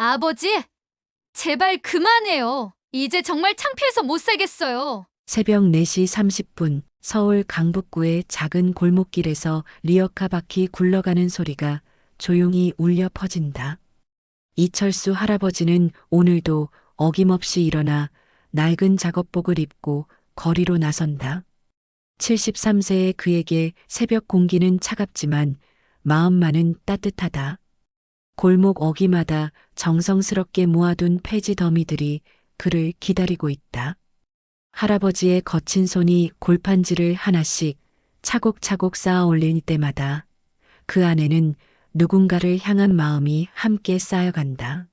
아버지, 제발 그만해요. 이제 정말 창피해서 못 살겠어요. 새벽 4시 30분 서울 강북구의 작은 골목길에서 리어카 바퀴 굴러가는 소리가 조용히 울려 퍼진다. 이철수 할아버지는 오늘도 어김없이 일어나 낡은 작업복을 입고 거리로 나선다. 73세의 그에게 새벽 공기는 차갑지만 마음만은 따뜻하다. 골목 어귀마다 정성스럽게 모아둔 폐지 더미들이 그를 기다리고 있다. 할아버지의 거친 손이 골판지를 하나씩 차곡차곡 쌓아 올릴 때마다 그 안에는 누군가를 향한 마음이 함께 쌓여간다.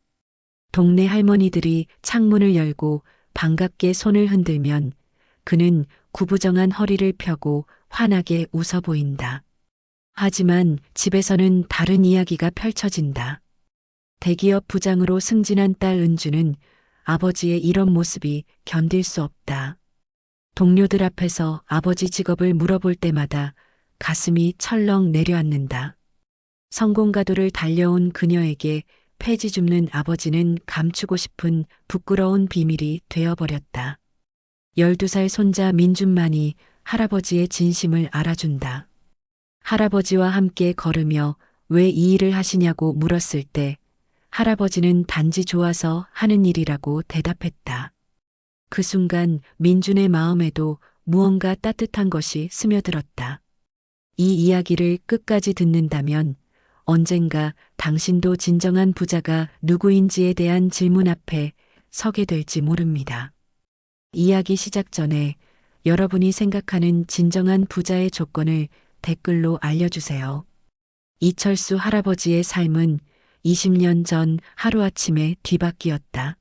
동네 할머니들이 창문을 열고 반갑게 손을 흔들면 그는 구부정한 허리를 펴고 환하게 웃어 보인다. 하지만 집에서는 다른 이야기가 펼쳐진다. 대기업 부장으로 승진한 딸 은주는 아버지의 이런 모습이 견딜 수 없다. 동료들 앞에서 아버지 직업을 물어볼 때마다 가슴이 철렁 내려앉는다. 성공가도를 달려온 그녀에게 폐지 줍는 아버지는 감추고 싶은 부끄러운 비밀이 되어버렸다. 12살 손자 민준만이 할아버지의 진심을 알아준다. 할아버지와 함께 걸으며 왜 이 일을 하시냐고 물었을 때 할아버지는 단지 좋아서 하는 일이라고 대답했다. 그 순간 민준의 마음에도 무언가 따뜻한 것이 스며들었다. 이 이야기를 끝까지 듣는다면 언젠가 당신도 진정한 부자가 누구인지에 대한 질문 앞에 서게 될지 모릅니다. 이야기 시작 전에 여러분이 생각하는 진정한 부자의 조건을 댓글로 알려주세요. 이철수 할아버지의 삶은 20년 전 하루아침에 뒤바뀌었다.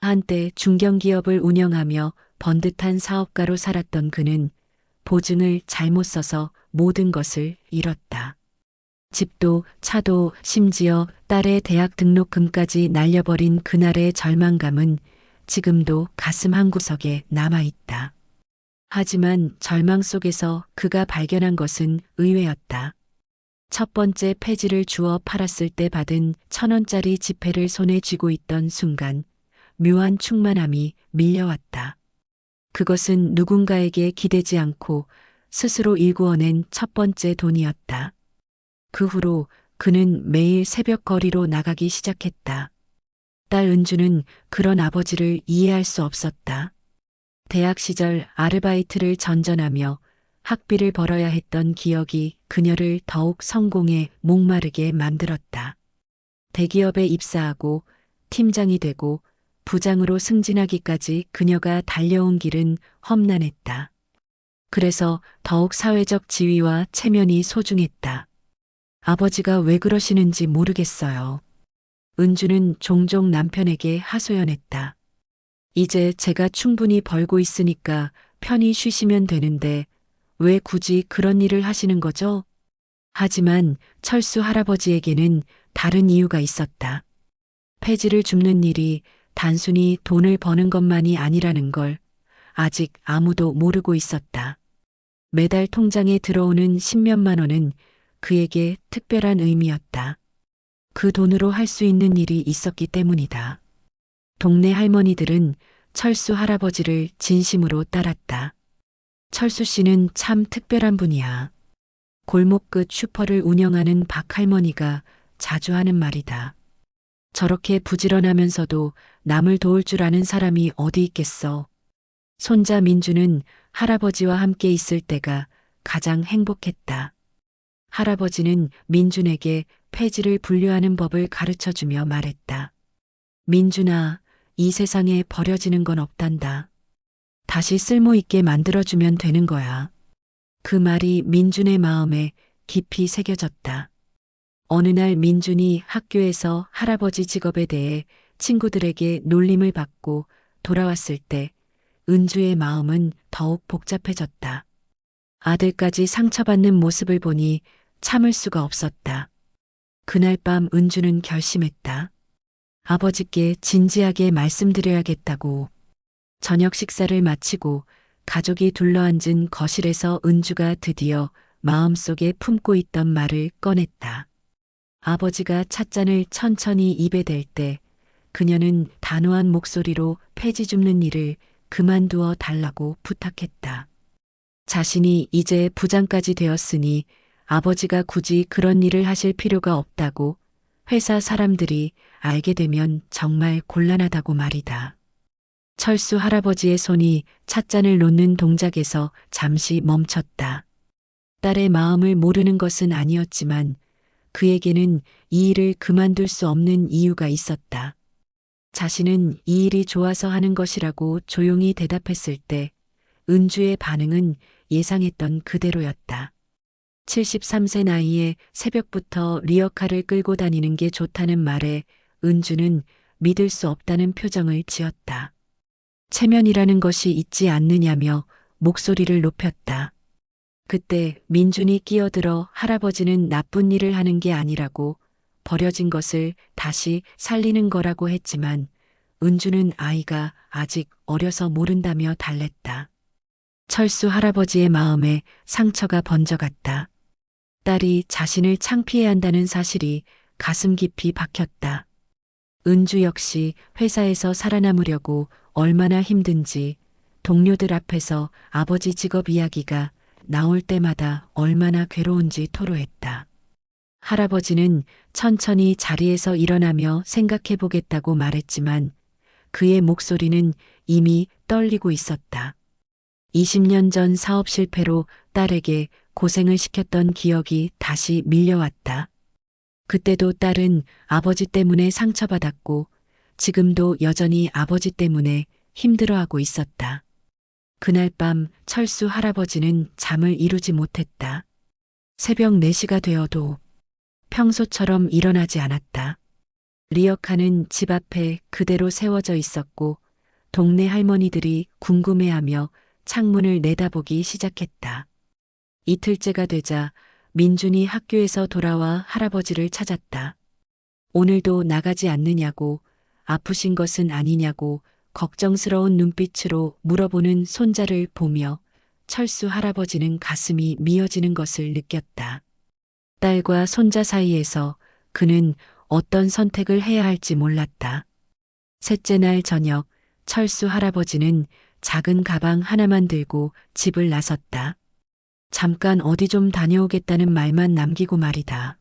한때 중견기업을 운영하며 번듯한 사업가로 살았던 그는 보증을 잘못 써서 모든 것을 잃었다. 집도 차도 심지어 딸의 대학 등록금까지 날려버린 그날의 절망감은 지금도 가슴 한구석에 남아있다. 하지만 절망 속에서 그가 발견한 것은 의외였다. 첫 번째 폐지를 주워 팔았을 때 받은 1,000원짜리 지폐를 손에 쥐고 있던 순간 묘한 충만함이 밀려왔다. 그것은 누군가에게 기대지 않고 스스로 일구어낸 첫 번째 돈이었다. 그 후로 그는 매일 새벽 거리로 나가기 시작했다. 딸 은주는 그런 아버지를 이해할 수 없었다. 대학 시절 아르바이트를 전전하며 학비를 벌어야 했던 기억이 그녀를 더욱 성공에 목마르게 만들었다. 대기업에 입사하고 팀장이 되고 부장으로 승진하기까지 그녀가 달려온 길은 험난했다. 그래서 더욱 사회적 지위와 체면이 소중했다. 아버지가 왜 그러시는지 모르겠어요. 은주는 종종 남편에게 하소연했다. 이제 제가 충분히 벌고 있으니까 편히 쉬시면 되는데 왜 굳이 그런 일을 하시는 거죠? 하지만 철수 할아버지에게는 다른 이유가 있었다. 폐지를 줍는 일이 단순히 돈을 버는 것만이 아니라는 걸 아직 아무도 모르고 있었다. 매달 통장에 들어오는 10몇만 원은 그에게 특별한 의미였다. 그 돈으로 할 수 있는 일이 있었기 때문이다. 동네 할머니들은 철수 할아버지를 진심으로 따랐다. 철수 씨는 참 특별한 분이야. 골목 끝 슈퍼를 운영하는 박 할머니가 자주 하는 말이다. 저렇게 부지런하면서도 남을 도울 줄 아는 사람이 어디 있겠어. 손자 민주는 할아버지와 함께 있을 때가 가장 행복했다. 할아버지는 민준에게 폐지를 분류하는 법을 가르쳐주며 말했다. 민준아, 이 세상에 버려지는 건 없단다. 다시 쓸모있게 만들어주면 되는 거야. 그 말이 민준의 마음에 깊이 새겨졌다. 어느 날 민준이 학교에서 할아버지 직업에 대해 친구들에게 놀림을 받고 돌아왔을 때 은주의 마음은 더욱 복잡해졌다. 아들까지 상처받는 모습을 보니 참을 수가 없었다. 그날 밤 은주는 결심했다. 아버지께 진지하게 말씀드려야겠다고. 저녁 식사를 마치고 가족이 둘러앉은 거실에서 은주가 드디어 마음속에 품고 있던 말을 꺼냈다. 아버지가 찻잔을 천천히 입에 댈 때 그녀는 단호한 목소리로 폐지 줍는 일을 그만두어 달라고 부탁했다. 자신이 이제 부장까지 되었으니 아버지가 굳이 그런 일을 하실 필요가 없다고 회사 사람들이 알게 되면 정말 곤란하다고 말이다. 철수 할아버지의 손이 찻잔을 놓는 동작에서 잠시 멈췄다. 딸의 마음을 모르는 것은 아니었지만 그에게는 이 일을 그만둘 수 없는 이유가 있었다. 자신은 이 일이 좋아서 하는 것이라고 조용히 대답했을 때 은주의 반응은 예상했던 그대로였다. 73세 나이에 새벽부터 리어카를 끌고 다니는 게 좋다는 말에 은주는 믿을 수 없다는 표정을 지었다. 체면이라는 것이 있지 않느냐며 목소리를 높였다. 그때 민준이 끼어들어 할아버지는 나쁜 일을 하는 게 아니라고 버려진 것을 다시 살리는 거라고 했지만 은주는 아이가 아직 어려서 모른다며 달랬다. 철수 할아버지의 마음에 상처가 번져갔다. 딸이 자신을 창피해한다는 사실이 가슴 깊이 박혔다. 은주 역시 회사에서 살아남으려고 얼마나 힘든지 동료들 앞에서 아버지 직업 이야기가 나올 때마다 얼마나 괴로운지 토로했다. 할아버지는 천천히 자리에서 일어나며 생각해 보겠다고 말했지만 그의 목소리는 이미 떨리고 있었다. 20년 전 사업 실패로 딸에게 고생을 시켰던 기억이 다시 밀려왔다. 그때도 딸은 아버지 때문에 상처받았고 지금도 여전히 아버지 때문에 힘들어하고 있었다. 그날 밤 철수 할아버지는 잠을 이루지 못했다. 새벽 4시가 되어도 평소처럼 일어나지 않았다. 리어카는 집 앞에 그대로 세워져 있었고 동네 할머니들이 궁금해하며 창문을 내다보기 시작했다. 이틀째가 되자 민준이 학교에서 돌아와 할아버지를 찾았다. 오늘도 나가지 않느냐고, 아프신 것은 아니냐고 걱정스러운 눈빛으로 물어보는 손자를 보며 철수 할아버지는 가슴이 미어지는 것을 느꼈다. 딸과 손자 사이에서 그는 어떤 선택을 해야 할지 몰랐다. 셋째 날 저녁 철수 할아버지는 작은 가방 하나만 들고 집을 나섰다. 잠깐 어디 좀 다녀오겠다는 말만 남기고 말이다.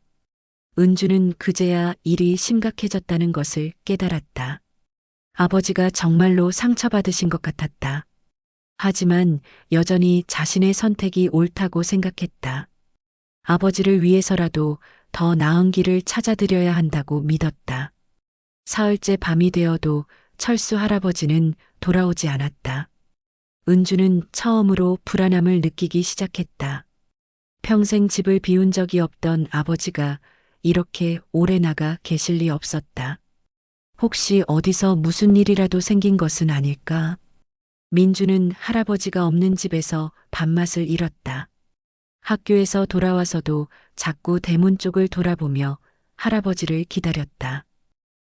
은주는 그제야 일이 심각해졌다는 것을 깨달았다. 아버지가 정말로 상처받으신 것 같았다. 하지만 여전히 자신의 선택이 옳다고 생각했다. 아버지를 위해서라도 더 나은 길을 찾아드려야 한다고 믿었다. 사흘째 밤이 되어도 철수 할아버지는 돌아오지 않았다. 은주는 처음으로 불안함을 느끼기 시작했다. 평생 집을 비운 적이 없던 아버지가 이렇게 오래 나가 계실 리 없었다. 혹시 어디서 무슨 일이라도 생긴 것은 아닐까? 민주는 할아버지가 없는 집에서 밥맛을 잃었다. 학교에서 돌아와서도 자꾸 대문 쪽을 돌아보며 할아버지를 기다렸다.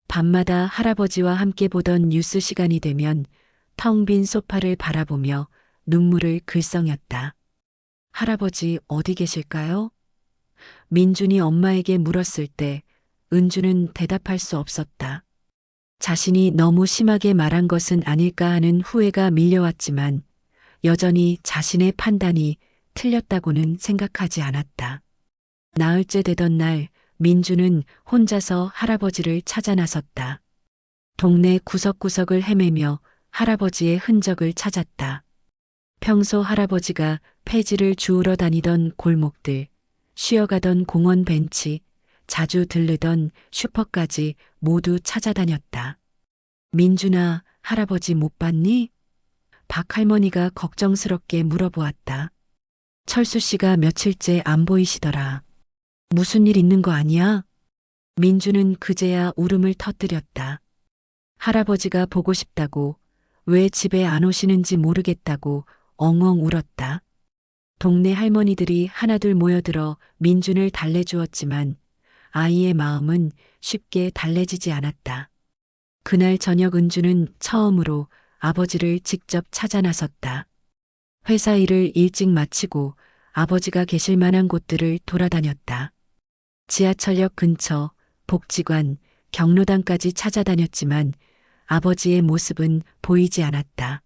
밤마다 할아버지와 함께 보던 뉴스 시간이 되면 텅 빈 소파를 바라보며 눈물을 글썽였다. 할아버지 어디 계실까요? 민준이 엄마에게 물었을 때 은주는 대답할 수 없었다. 자신이 너무 심하게 말한 것은 아닐까 하는 후회가 밀려왔지만 여전히 자신의 판단이 틀렸다고는 생각하지 않았다. 나흘째 되던 날 민주는 혼자서 할아버지를 찾아 나섰다. 동네 구석구석을 헤매며 할아버지의 흔적을 찾았다. 평소 할아버지가 폐지를 주우러 다니던 골목들, 쉬어가던 공원 벤치, 자주 들르던 슈퍼까지 모두 찾아다녔다. 민준아, 할아버지 못 봤니? 박 할머니가 걱정스럽게 물어보았다. 철수 씨가 며칠째 안 보이시더라. 무슨 일 있는 거 아니야? 민주는 그제야 울음을 터뜨렸다. 할아버지가 보고 싶다고, 왜 집에 안 오시는지 모르겠다고 엉엉 울었다. 동네 할머니들이 하나둘 모여들어 민준을 달래주었지만 아이의 마음은 쉽게 달래지지 않았다. 그날 저녁 은주는 처음으로 아버지를 직접 찾아 나섰다. 회사 일을 일찍 마치고 아버지가 계실 만한 곳들을 돌아다녔다. 지하철역 근처, 복지관, 경로당까지 찾아다녔지만 아버지의 모습은 보이지 않았다.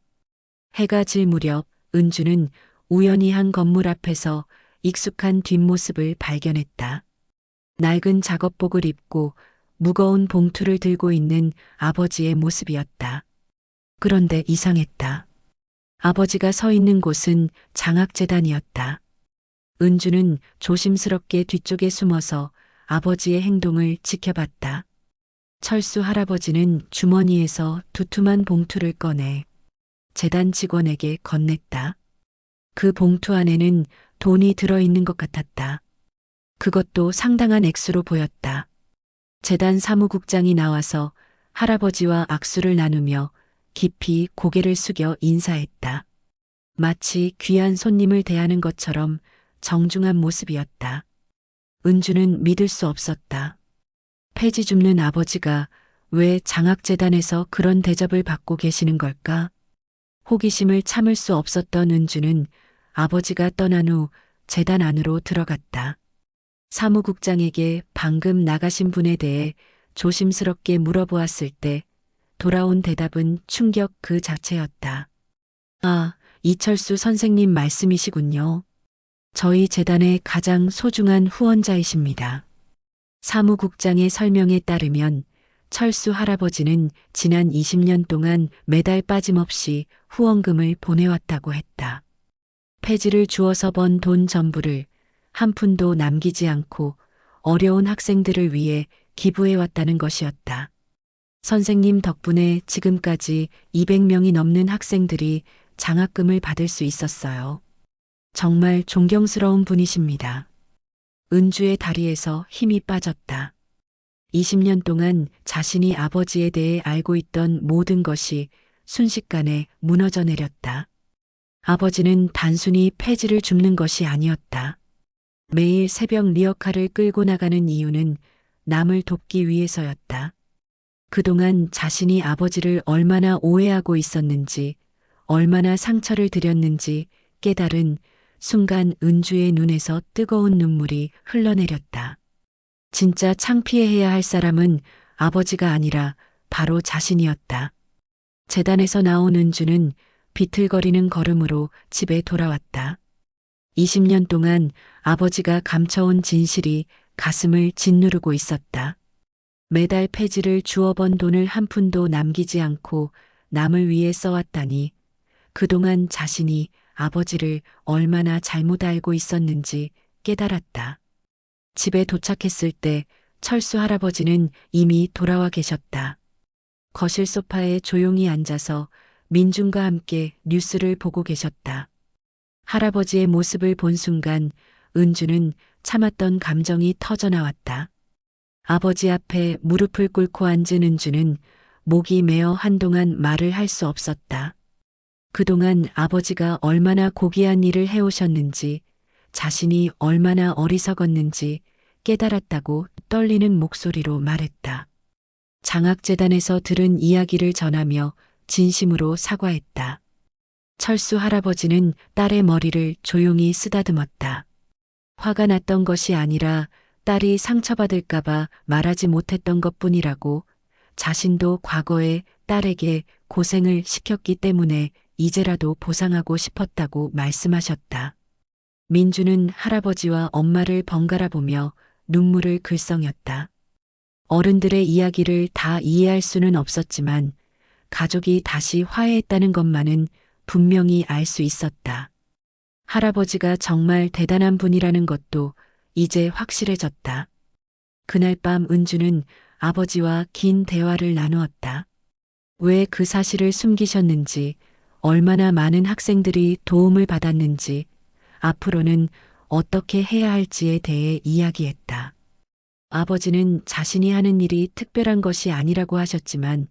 해가 질 무렵 은주는 우연히 한 건물 앞에서 익숙한 뒷모습을 발견했다. 낡은 작업복을 입고 무거운 봉투를 들고 있는 아버지의 모습이었다. 그런데 이상했다. 아버지가 서 있는 곳은 장학재단이었다. 은주는 조심스럽게 뒤쪽에 숨어서 아버지의 행동을 지켜봤다. 철수 할아버지는 주머니에서 두툼한 봉투를 꺼내 재단 직원에게 건넸다. 그 봉투 안에는 돈이 들어있는 것 같았다. 그것도 상당한 액수로 보였다. 재단 사무국장이 나와서 할아버지와 악수를 나누며 깊이 고개를 숙여 인사했다. 마치 귀한 손님을 대하는 것처럼 정중한 모습이었다. 은주는 믿을 수 없었다. 폐지 줍는 아버지가 왜 장학재단에서 그런 대접을 받고 계시는 걸까? 호기심을 참을 수 없었던 은주는 아버지가 떠난 후 재단 안으로 들어갔다. 사무국장에게 방금 나가신 분에 대해 조심스럽게 물어보았을 때 돌아온 대답은 충격 그 자체였다. 아, 이철수 선생님 말씀이시군요. 저희 재단의 가장 소중한 후원자이십니다. 사무국장의 설명에 따르면 철수 할아버지는 지난 20년 동안 매달 빠짐없이 후원금을 보내왔다고 했다. 폐지를 주어서 번 돈 전부를 한 푼도 남기지 않고 어려운 학생들을 위해 기부해왔다는 것이었다. 선생님 덕분에 지금까지 200명이 넘는 학생들이 장학금을 받을 수 있었어요. 정말 존경스러운 분이십니다. 은주의 다리에서 힘이 빠졌다. 20년 동안 자신이 아버지에 대해 알고 있던 모든 것이 순식간에 무너져 내렸다. 아버지는 단순히 폐지를 줍는 것이 아니었다. 매일 새벽 리어카를 끌고 나가는 이유는 남을 돕기 위해서였다. 그동안 자신이 아버지를 얼마나 오해하고 있었는지, 얼마나 상처를 드렸는지 깨달은 순간 은주의 눈에서 뜨거운 눈물이 흘러내렸다. 진짜 창피해해야 할 사람은 아버지가 아니라 바로 자신이었다. 재단에서 나온 은주는 비틀거리는 걸음으로 집에 돌아왔다. 20년 동안 아버지가 감춰온 진실이 가슴을 짓누르고 있었다. 매달 폐지를 주어 번 돈을 한 푼도 남기지 않고 남을 위해 써왔다니 그동안 자신이 아버지를 얼마나 잘못 알고 있었는지 깨달았다. 집에 도착했을 때 철수 할아버지는 이미 돌아와 계셨다. 거실 소파에 조용히 앉아서 민준과 함께 뉴스를 보고 계셨다. 할아버지의 모습을 본 순간 은주는 참았던 감정이 터져나왔다. 아버지 앞에 무릎을 꿇고 앉은 은주는 목이 메어 한동안 말을 할 수 없었다. 그동안 아버지가 얼마나 고귀한 일을 해오셨는지, 자신이 얼마나 어리석었는지 깨달았다고 떨리는 목소리로 말했다. 장학재단에서 들은 이야기를 전하며 진심으로 사과했다. 철수 할아버지는 딸의 머리를 조용히 쓰다듬었다. 화가 났던 것이 아니라 딸이 상처받을까봐 말하지 못했던 것뿐이라고, 자신도 과거에 딸에게 고생을 시켰기 때문에 이제라도 보상하고 싶었다고 말씀하셨다. 민주는 할아버지와 엄마를 번갈아 보며 눈물을 글썽였다. 어른들의 이야기를 다 이해할 수는 없었지만 가족이 다시 화해했다는 것만은 분명히 알 수 있었다. 할아버지가 정말 대단한 분이라는 것도 이제 확실해졌다. 그날 밤 은주는 아버지와 긴 대화를 나누었다. 왜 그 사실을 숨기셨는지, 얼마나 많은 학생들이 도움을 받았는지, 앞으로는 어떻게 해야 할지에 대해 이야기했다. 아버지는 자신이 하는 일이 특별한 것이 아니라고 하셨지만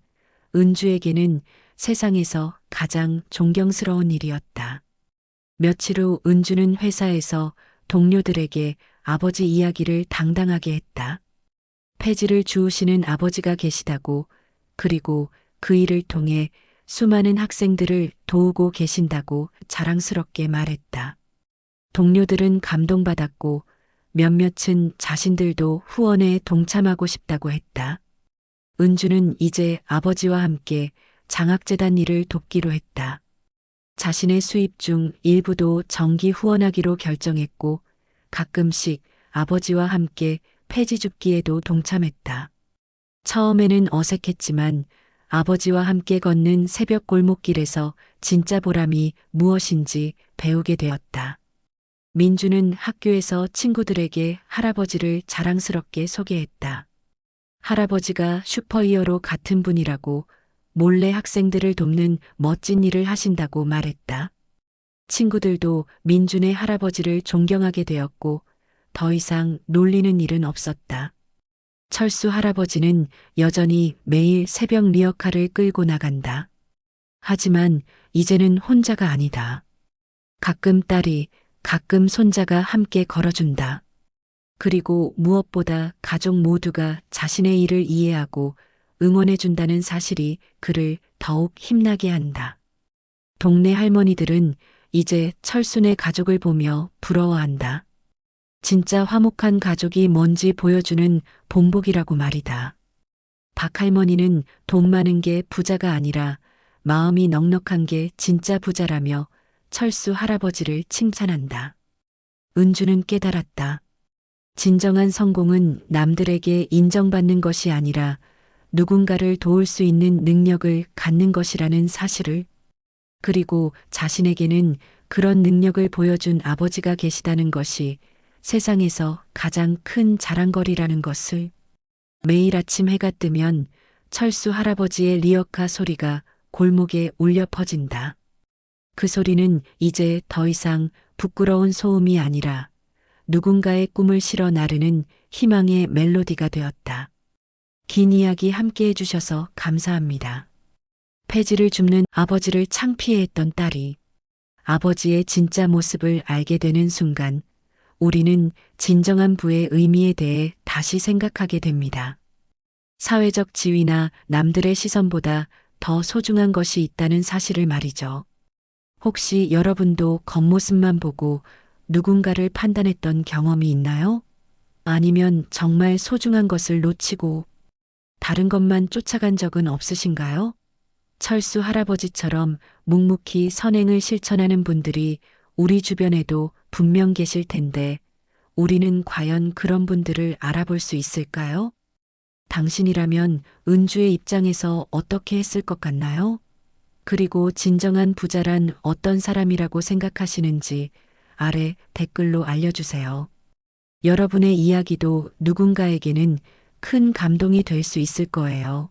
은주에게는 세상에서 가장 존경스러운 일이었다. 며칠 후 은주는 회사에서 동료들에게 아버지 이야기를 당당하게 했다. 폐지를 주우시는 아버지가 계시다고, 그리고 그 일을 통해 수많은 학생들을 도우고 계신다고 자랑스럽게 말했다. 동료들은 감동받았고 몇몇은 자신들도 후원에 동참하고 싶다고 했다. 은주는 이제 아버지와 함께 장학재단 일을 돕기로 했다. 자신의 수입 중 일부도 정기 후원하기로 결정했고 가끔씩 아버지와 함께 폐지 줍기에도 동참했다. 처음에는 어색했지만 아버지와 함께 걷는 새벽 골목길에서 진짜 보람이 무엇인지 배우게 되었다. 민주는 학교에서 친구들에게 할아버지를 자랑스럽게 소개했다. 할아버지가 슈퍼히어로 같은 분이라고, 몰래 학생들을 돕는 멋진 일을 하신다고 말했다. 친구들도 민준의 할아버지를 존경하게 되었고 더 이상 놀리는 일은 없었다. 철수 할아버지는 여전히 매일 새벽 리어카를 끌고 나간다. 하지만 이제는 혼자가 아니다. 가끔 딸이, 가끔 손자가 함께 걸어준다. 그리고 무엇보다 가족 모두가 자신의 일을 이해하고 응원해준다는 사실이 그를 더욱 힘나게 한다. 동네 할머니들은 이제 철순의 가족을 보며 부러워한다. 진짜 화목한 가족이 뭔지 보여주는 본보기라고 말이다. 박 할머니는 돈 많은 게 부자가 아니라 마음이 넉넉한 게 진짜 부자라며 철수 할아버지를 칭찬한다. 은주는 깨달았다. 진정한 성공은 남들에게 인정받는 것이 아니라 누군가를 도울 수 있는 능력을 갖는 것이라는 사실을, 그리고 자신에게는 그런 능력을 보여준 아버지가 계시다는 것이 세상에서 가장 큰 자랑거리라는 것을. 매일 아침 해가 뜨면 철수 할아버지의 리어카 소리가 골목에 울려 퍼진다. 그 소리는 이제 더 이상 부끄러운 소음이 아니라 누군가의 꿈을 실어 나르는 희망의 멜로디가 되었다. 긴 이야기 함께 해주셔서 감사합니다. 폐지를 줍는 아버지를 창피해했던 딸이 아버지의 진짜 모습을 알게 되는 순간 우리는 진정한 부의 의미에 대해 다시 생각하게 됩니다. 사회적 지위나 남들의 시선보다 더 소중한 것이 있다는 사실을 말이죠. 혹시 여러분도 겉모습만 보고 누군가를 판단했던 경험이 있나요? 아니면 정말 소중한 것을 놓치고 다른 것만 쫓아간 적은 없으신가요? 철수 할아버지처럼 묵묵히 선행을 실천하는 분들이 우리 주변에도 분명 계실 텐데 우리는 과연 그런 분들을 알아볼 수 있을까요? 당신이라면 은주의 입장에서 어떻게 했을 것 같나요? 그리고 진정한 부자란 어떤 사람이라고 생각하시는지 아래 댓글로 알려주세요. 여러분의 이야기도 누군가에게는 큰 감동이 될 수 있을 거예요.